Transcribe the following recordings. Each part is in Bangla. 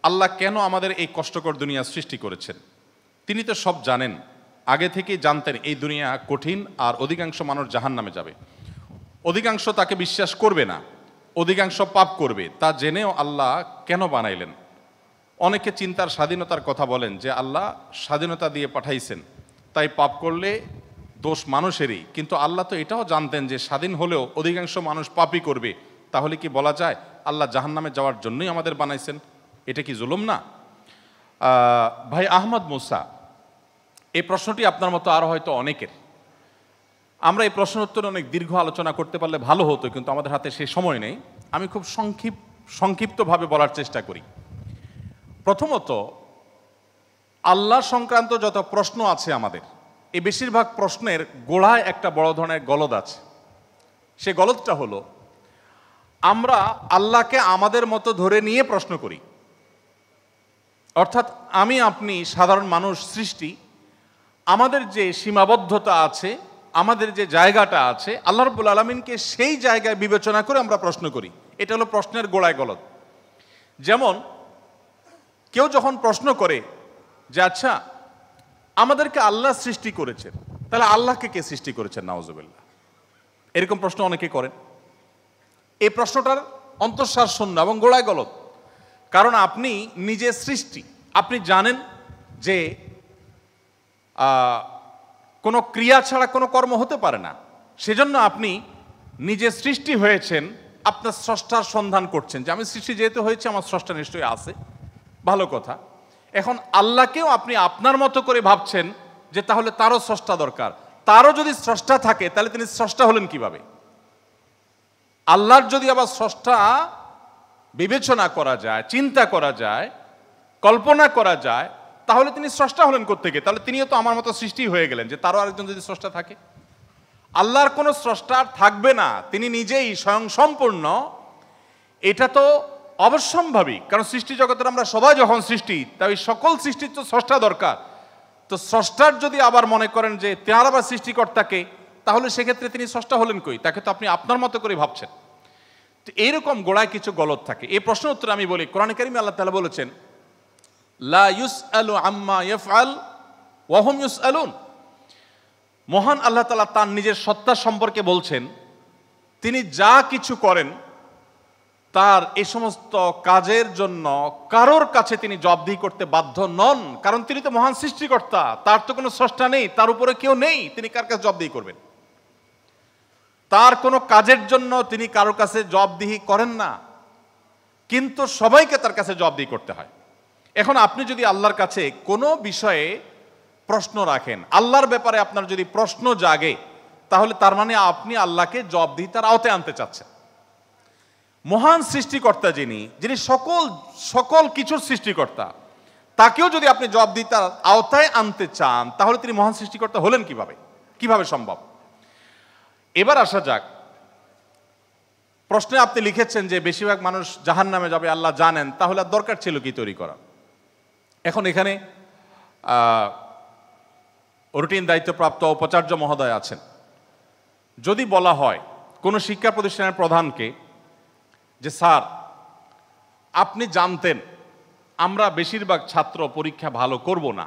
আল্লাহ কেন আমাদের এই কষ্টকর দুনিয়া সৃষ্টি করেছেন? তিনি তো সব জানেন, আগে থেকেই জানতেন এই দুনিয়া কঠিন, আর অধিকাংশ মানুষ জাহান্নামে যাবে, অধিকাংশ তাকে বিশ্বাস করবে না, অধিকাংশ পাপ করবে। তা জেনেও আল্লাহ কেন বানাইলেন? অনেকে চিন্তার স্বাধীনতার কথা বলেন যে আল্লাহ স্বাধীনতা দিয়ে পাঠাইছেন, তাই পাপ করলে দোষ মানুষেরই। কিন্তু আল্লাহ তো এটাও জানতেন যে স্বাধীন হলেও অধিকাংশ মানুষ পাপই করবে। তাহলে কি বলা যায় আল্লাহ জাহান্নামে যাওয়ার জন্যই আমাদের বানাইছেন? এটা কি জুলুম না? ভাই আহমদ মুসা, এই প্রশ্নটি আপনার মতো আরও হয়তো অনেকের। আমরা এই প্রশ্ন উত্তরে অনেক দীর্ঘ আলোচনা করতে পারলে ভালো হতো, কিন্তু আমাদের হাতে সেই সময় নেই। আমি খুব সংক্ষিপ্তভাবে বলার চেষ্টা করি। প্রথমত, আল্লাহ সংক্রান্ত যত প্রশ্ন আছে আমাদের, এই বেশিরভাগ প্রশ্নের গোড়ায় একটা বড় ধরনের গলদ আছে। সে গলদটা হলো, আমরা আল্লাহকে আমাদের মতো ধরে নিয়ে প্রশ্ন করি। অর্থাৎ আমি আপনি সাধারণ মানুষ সৃষ্টি, আমাদের যে সীমাবদ্ধতা আছে, আমাদের যে জায়গাটা আছে, আল্লাহ রাব্বুল আলামিনকে সেই জায়গায় বিবেচনা করে আমরা প্রশ্ন করি। এটা হলো প্রশ্নের গোড়ায় গলদ। যেমন কেউ যখন প্রশ্ন করে যে আচ্ছা, আমাদেরকে আল্লাহ সৃষ্টি করেছেন, তাহলে আল্লাহকে কে সৃষ্টি করেছেন? নাউজুবিল্লাহ। এরকম প্রশ্ন অনেকে করেন। এই প্রশ্নটার অন্তঃসার শূন্য এবং গোড়ায় গলদ। কারণ আপনি নিজে সৃষ্টি, আপনি জানেন যে কোনো ক্রিয়া ছাড়া কোনো কর্ম হতে পারে না। সেজন্য আপনি নিজে সৃষ্টি হয়েছেন, আপনার স্রষ্টার সন্ধান করছেন যে আমি সৃষ্টি যেহেতু হয়েছে, আমার স্রষ্টা নিশ্চয়ই আছে। ভালো কথা। এখন আল্লাহকেও আপনি আপনার মতো করে ভাবছেন যে তাহলে তারও স্রষ্টা দরকার। তারও যদি স্রষ্টা থাকে তাহলে তিনি স্রষ্টা হলেন কিভাবে? আল্লাহর যদি আবার স্রষ্টা বিবেচনা করা যায়, চিন্তা করা যায়, কল্পনা করা যায়, তাহলে তিনি স্রষ্টা হলেন কোত্থেকে? তাহলে তিনিও তো আমার মতো সৃষ্টি হয়ে গেলেন, যে তারও আরেকজন যদি স্রষ্টা থাকে। আল্লাহর কোনো স্রষ্টা থাকবে না, তিনি নিজেই স্বয়ং সম্পূর্ণ। এটা তো অবশ্যম্ভাবী, কারণ সৃষ্টি জগতের আমরা সবাই যখন সৃষ্টি, তাই সকল সৃষ্টির তো স্রষ্টা দরকার। তো স্রষ্টার যদি আবার মনে করেন যে তার আবার সৃষ্টিকর্তাকে, তাহলে সেক্ষেত্রে তিনি স্রষ্টা হলেন কই? তাকে তো আপনি আপনার মতো করে ভাবছেন। তো এইরকম গোড়ায় কিছু গলদ থাকে। এই প্রশ্ন উত্তরে আমি বলি, কোরআনে কারিমে আল্লাহ তাআলা বলেছেন, লা ইউসআলু আম্মা ইয়াফআল ওয়া হুম ইউসআলুন। মহান আল্লাহ তাআলা তার নিজের সত্তা সম্পর্কে বলছেন, তিনি যা কিছু করেন তার এই সমস্ত কাজের জন্য কারোর কাছে তিনি জবাবদিহি করতে বাধ্য নন। কারণ তিনি তো মহান সৃষ্টিকর্তা, তার তো কোনো স্রষ্টা নেই, তার উপরে কেউ নেই, তিনি কার কাছে জবাবদিহি করবেন? তার কোনো কাজের জন্য তিনি কারোর কাছে জবাবদিহি করেন না, কিন্তু সবাইকে তার কাছে জবাবদিহি করতে হয়। এখন আপনি যদি আল্লাহর কাছে কোনো বিষয়ে প্রশ্ন রাখেন, আল্লাহর ব্যাপারে আপনার যদি প্রশ্ন জাগে, তাহলে তার মানে আপনি আল্লাহকে জবাবদিহিতার আওতায় আনতে চাচ্ছেন। মহান সৃষ্টিকর্তা যিনি সকল কিছুর সৃষ্টিকর্তা, তাকেও যদি আপনি জবাবদিহিতার আওতায় আনতে চান, তাহলে তিনি মহান সৃষ্টিকর্তা হলেন কিভাবে সম্ভব? এবার আসা যাক, প্রশ্নে আপনি লিখেছেন যে বেশিরভাগ মানুষ জাহান্নামে যাবে, আল্লাহ জানেন, তাহলে আর দরকার ছিল কি তৈরি করা? এখন এখানে রুটিন দায়িত্বপ্রাপ্ত উপাচার্য মহোদয় আছেন। যদি বলা হয় কোনো শিক্ষা প্রতিষ্ঠানের প্রধানকে যে স্যার, আপনি জানতেন আমরা বেশিরভাগ ছাত্র পরীক্ষা ভালো করব না,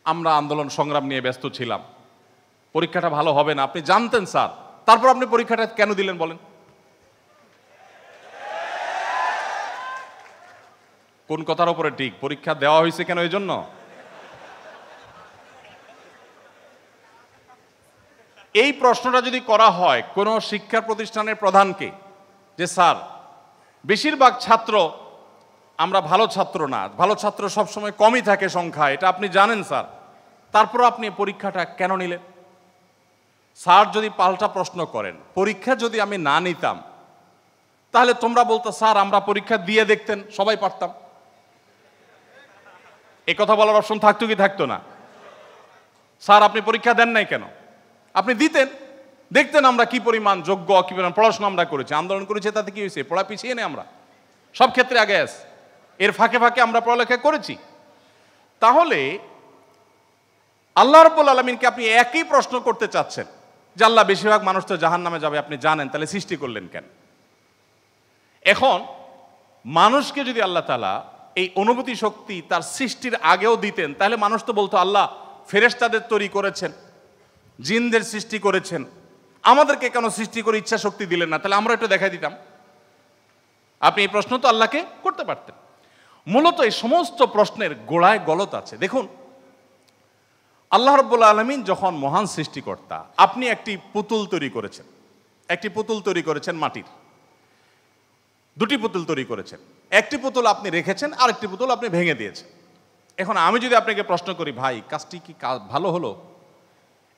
আমরা আন্দোলন সংগ্রাম নিয়ে ব্যস্ত ছিলাম, পরীক্ষাটা ভালো হবে না, আপনি জানতেন স্যার, তারপর আপনি পরীক্ষাটা কেন দিলেন বলেন? কোন কথার উপরে ঠিক? পরীক্ষা দেওয়া হয়েছে কেন? এই জন্য এই প্রশ্নটা যদি করা হয় কোন শিক্ষা প্রতিষ্ঠানের প্রধানকে যে স্যার, বেশিরভাগ ছাত্র আমরা ভালো ছাত্র না, ভালো ছাত্র সবসময় কমই থাকে সংখ্যা, এটা আপনি জানেন স্যার, তারপর আপনি পরীক্ষাটা কেন নিলেন? স্যার যদি পাল্টা প্রশ্ন করেন, পরীক্ষা যদি আমি না নিতাম, তাহলে তোমরা বলতো স্যার আমরা পরীক্ষা দিয়ে দেখতেন, সবাই পারতাম। এই কথা বলার অপশন থাকতো কি থাকতো না? স্যার আপনি পরীক্ষা দেন নাই কেন? আপনি দিতেন, দেখতেন আমরা কি পরিমাণ যোগ্য, কি পরিমাণ পড়াশোনা আমরা করেছি, আন্দোলন করেছি, তাতে কি হয়েছে? পড়া পিছিয়ে নেই আমরা, সব ক্ষেত্রে আগে আস, এর ফাঁকে ফাঁকে আমরা পড়ালেখা করেছি। তাহলে আল্লাহ রাব্বুল আলামিনকে আপনি একই প্রশ্ন করতে চাচ্ছেন যে আল্লাহ বেশিরভাগ মানুষ তো জাহান্নামে যাবে, আপনি জানেন, তাহলে সৃষ্টি করলেন কেন? এখন মানুষকে যদি আল্লাহ তাআলা এই অনুভূতি শক্তি তার সৃষ্টির আগেও দিতেন, তাহলে মানুষ তো বলতো আল্লাহ ফেরেশতাদের তৈরি করেছেন, জিনদের সৃষ্টি করেছেন, আমাদেরকে কেন সৃষ্টি করে ইচ্ছা শক্তি দিলেন না, তাহলে আমরা একটু দেখাই দিতাম। আপনি এই প্রশ্ন তো আল্লাহকে করতে পারতেন। মূলত এই সমস্ত প্রশ্নের গোড়ায় গলত আছে। দেখুন, আল্লাহ রাব্বুল আলামিন যখন মহান সৃষ্টিকর্তা, আপনি একটি পুতুল তৈরি করেছেন, একটি পুতুল তৈরি করেছেন মাটির, দুটি পুতুল তৈরি করেছেন, একটি পুতুল আপনি রেখেছেন, আরেকটি পুতুল আপনি ভেঙে দিয়েছেন। এখন আমি যদি আপনাকে প্রশ্ন করি, ভাই কাজটি কি ভালো হলো?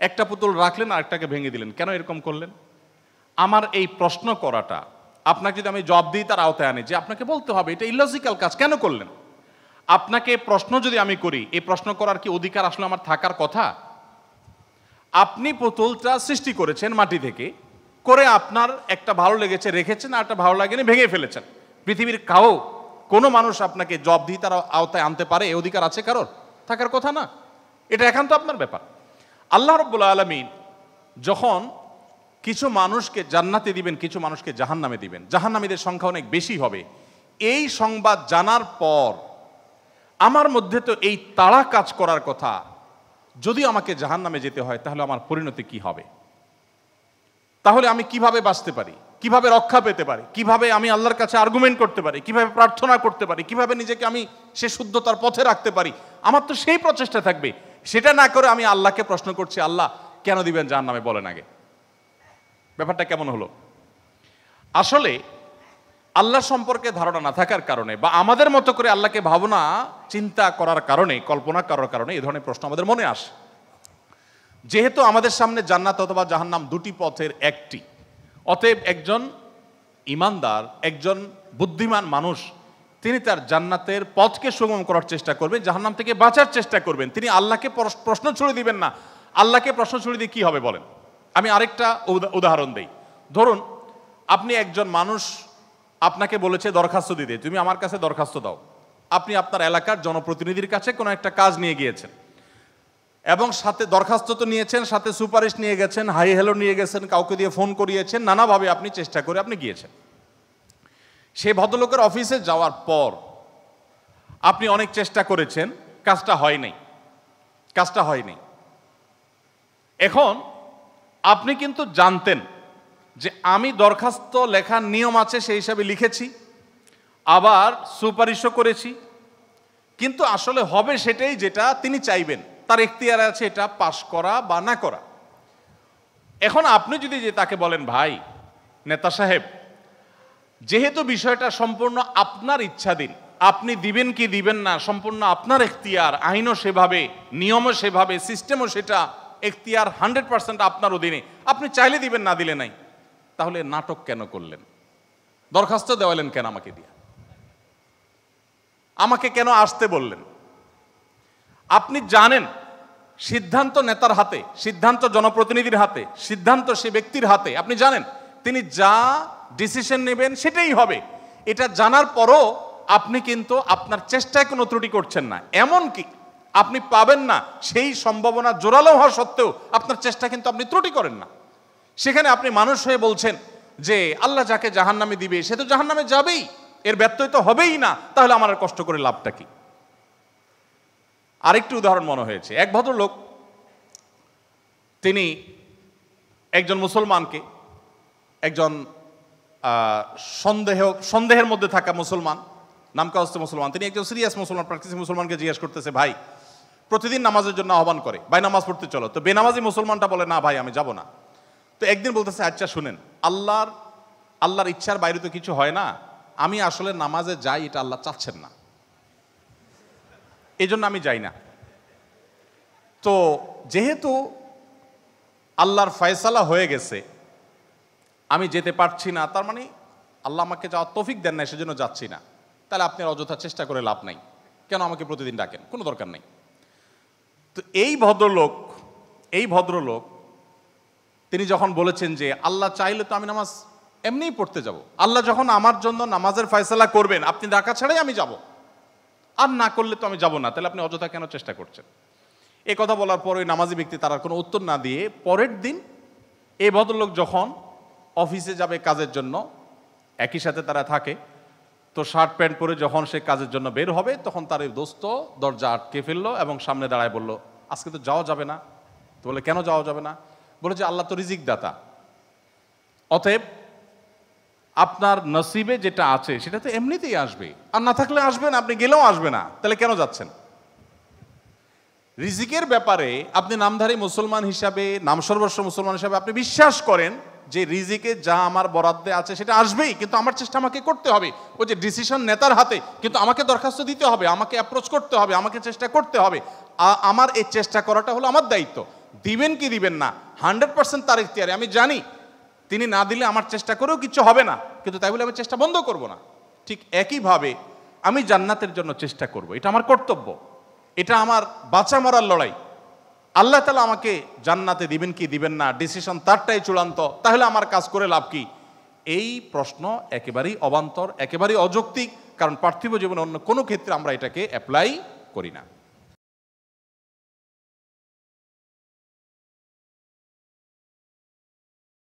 একটা পুতুল রাখলেন, আরেকটাকে ভেঙে দিলেন, কেন এরকম করলেন? আমার এই প্রশ্ন করাটা আপনাকে যদি আমি জবাব দিই তার আওতায় আনি, যে আপনাকে বলতে হবে এটা ইলজিক্যাল কাজ, কেন করলেন? আপনাকে প্রশ্ন যদি আমি করি, এই প্রশ্ন করার কি অধিকার আসলে আমার থাকার কথা? আপনি পুতুলটা সৃষ্টি করেছেন মাটি থেকে, করে আপনার একটা ভালো লেগেছে রেখেছেন, আর একটা ভালো লাগেনি ভেঙে ফেলেছেন। পৃথিবীর কোনো মানুষ আপনাকে জবাব দিয়ে তার আওতায় আনতে পারে? এই অধিকার আছে কারোর? থাকার কথা না। এটা একান্ত আপনার ব্যাপার। আল্লাহ রাব্বুল আলামিন যখন কিছু মানুষকে জান্নাতে দিবেন, কিছু মানুষকে জাহান্নামে দিবেন, জাহান্নামীদের সংখ্যা অনেক বেশি হবে, এই সংবাদ জানার পর আমার মধ্যে তো এই তাড়া কাজ করার কথা, যদি আমাকে জাহান্নামে যেতে হয় তাহলে আমার পরিণতি কি হবে? তাহলে আমি কিভাবে বাঁচতে পারি, কিভাবে রক্ষা পেতে পারি, কিভাবে আমি আল্লাহর কাছে আর্গুমেন্ট করতে পারি, কিভাবে প্রার্থনা করতে পারি, কিভাবে নিজেকে আমি সে শুদ্ধতার পথে রাখতে পারি? আমার তো সেই প্রচেষ্টা থাকবে। সেটা না করে আমি আল্লাহকে প্রশ্ন করছি, আল্লাহ কেন দিবেন জাহান্নামে, বলেন আগে। ব্যাপারটা কেমন হলো? আসলে আল্লাহ সম্পর্কে ধারণা না থাকার কারণে, বা আমাদের মতো করে আল্লাহকে ভাবনা চিন্তা করার কারণে, কল্পনা করার কারণে এই ধরনের প্রশ্ন আমাদের মনে আসে। যেহেতু আমাদের সামনে জান্নাত অথবা জাহান্নাম দুটি পথের একটি, অতএব একজন ইমানদার, একজন বুদ্ধিমান মানুষ, তিনি তার জান্নাতের পথকে সুগম করার চেষ্টা করবেন, জাহান্নাম থেকে বাঁচার চেষ্টা করবেন। তিনি আল্লাহকে প্রশ্ন ছুড়ে দিবেন না। আল্লাহকে প্রশ্ন ছুড়ে দিয়ে কি হবে বলেন? আমি আরেকটা উদাহরণ দেই। ধরুন, আপনি একজন মানুষ, আপনাকে বলেছে দরখাস্ত দিতে, তুমি আমার কাছে দরখাস্ত দাও। আপনি আপনার এলাকার জনপ্রতিনিধির কাছে কোনো একটা কাজ নিয়ে গিয়েছেন, এবং সাথে দরখাস্ত তো নিয়েছেন, সাথে সুপারিশ নিয়ে গেছেন, হাই হ্যালো নিয়ে গেছেন, কাউকে দিয়ে ফোন করিয়েছেন, নানাভাবে আপনি চেষ্টা করে আপনি গিয়েছেন। সেই ভদ্রলোকের অফিসে যাওয়ার পর আপনি অনেক চেষ্টা করেছেন, কাজটা হয়নি। এখন আপনি কিন্তু জানতেন যে আমি দরখাস্ত লেখার নিয়ম আছে সেই হিসাবে লিখেছি, আবার সুপারিশও করেছি, কিন্তু আসলে হবে সেটাই যেটা তিনি চাইবেন, তার এখতিয়ার আছে এটা পাশ করা বা না করা। এখন আপনি যদি যে তাকে বলেন, ভাই নেতা সাহেব, যেহেতু বিষয়টা সম্পূর্ণ আপনার ইচ্ছাধীন, আপনি দিবেন কি দিবেন না সম্পূর্ণ আপনার এখতিয়ার, আইনও সেভাবে, নিয়মও সেভাবে, সিস্টেমও সেটা, এখতিয়ার 100% আপনার অধীনে, আপনি চাইলে দিবেন, না দিলে নাই, তাহলে নাটক কেন করলেন? দরখাস্ত দেওয়ালেন কেন আমাকে দিয়ে? আমাকে কেন আসতে বললেন? আপনি জানেন সিদ্ধান্ত নেতার হাতে, সিদ্ধান্ত জনপ্রতিনিধির হাতে, সিদ্ধান্ত সে ব্যক্তির হাতে। আপনি জানেন তিনি যা ডিসিশন নেবেন সেটাই হবে। এটা জানার পরও আপনি কিন্তু আপনার চেষ্টায় কোনো ত্রুটি করছেন না, এমনকি আপনি পাবেন না সেই সম্ভাবনা জোরালো হওয়া সত্ত্বেও আপনার চেষ্টা কিন্তু আপনি ত্রুটি করেন না। সেখানে আপনি মানুষ হয়ে বলছেন যে আল্লাহ যাকে জাহান্নামে দিবে সে তো জাহান্নামে যাবেই, এর ব্যত্যয় তো হবেই না, তাহলে আমার আর কষ্ট করে লাভটা কি? আরেকটি উদাহরণ মনে হয়েছে। এক ভদ্রলোক, তিনি একজন মুসলমানকে, একজন সন্দেহের মধ্যে থাকা মুসলমান, নামকাওয়াস্তে মুসলমান, তিনি একজন সিরিয়াস মুসলমান, প্র্যাকটিসিং মুসলমানকে জিজ্ঞেস করতেছে, ভাই প্রতিদিন নামাজের জন্য আহ্বান করে, ভাই নামাজ পড়তে চলো। তো বেনামাজি মুসলমানটা বলে, না ভাই আমি যাব না। তো একদিন বলতেছে, আচ্ছা শুনেন, আল্লাহর ইচ্ছার বাইরে তো কিছু হয় না, আমি আসলে নামাজে যাই, এটা আল্লাহ চাচ্ছেন না, এই জন্য আমি যাই না। তো যেহেতু আল্লাহর ফয়সালা হয়ে গেছে, আমি যেতে পারছি না, তার মানে আল্লাহ আমাকে যাওয়ার তৌফিক দেন না, সেজন্য যাচ্ছি না। তাহলে আপনি অযথা চেষ্টা করে লাভ নাই, কেন আমাকে প্রতিদিন ডাকেন, কোনো দরকার নেই। তো এই ভদ্রলোক তিনি যখন বলেছেন যে আল্লাহ চাইলে তো আমি নামাজ এমনিই পড়তে যাব, আল্লাহ যখন আমার জন্য নামাজের ফয়সালা করবেন, আপনি ডাকা ছাড়াই আমি যাব, আর না করলে তো আমি যাব না, তাহলে আপনি অযথা কেন চেষ্টা করছেন? এই কথা বলার পর ওই নামাজি ব্যক্তি তার কোনো উত্তর না দিয়ে পরের দিন এই ভদ্রলোক যখন অফিসে যাবে কাজের জন্য, একই সাথে তারা থাকে, তো শার্ট প্যান্ট পরে যখন সে কাজের জন্য বের হবে তখন তার এই দোস্ত দরজা আটকে ফেললো এবং সামনে দাঁড়ায় বলল, আজকে তো যাওয়া যাবে না। তো বলে, কেন যাওয়া যাবে না? বলে যে আল্লাহ তো রিজিক দাতা, অতএব আপনার নসিবে যেটা আছে সেটা তো এমনিতেই আসবে, আর না থাকলে আসবে না, আপনি গেলেও আসবে না, তাহলে কেন যাচ্ছেন? রিজিকের ব্যাপারে আপনি নামধারী মুসলমান হিসাবে, নাম সর্বস্ব মুসলমান হিসাবে আপনি বিশ্বাস করেন যে রিজিকে যা আমার বরাদ্দে আছে সেটা আসবেই, কিন্তু আমার চেষ্টা আমাকে করতে হবে। ওই যে ডিসিশন নেতার হাতে, কিন্তু আমাকে দরখাস্ত দিতে হবে, আমাকে অ্যাপ্রোচ করতে হবে, আমাকে চেষ্টা করতে হবে। আমার এই চেষ্টা করাটা হলো আমার দায়িত্ব। দিবেন কি দিবেন না 100% তার ইখতিয়ারে। আমি জানি তিনি না দিলে আমার চেষ্টা করেও কিছু হবে না, কিন্তু তাই বলে আমি চেষ্টা বন্ধ করব না। ঠিক একইভাবে আমি জান্নাতের জন্য চেষ্টা করব, এটা আমার কর্তব্য, এটা আমার বাঁচা মরার লড়াই। আল্লাহ তাআলা আমাকে জান্নাতে দিবেন কি দিবেন না ডিসিশন তারটাই চূড়ান্ত, তাহলে আমার কাজ করে লাভ কি? এই প্রশ্ন একেবারেই অবান্তর, একেবারেই অযৌক্তিক, কারণ পার্থিব জীবনে অন্য কোনো ক্ষেত্রে আমরা এটাকে অ্যাপ্লাই করি না।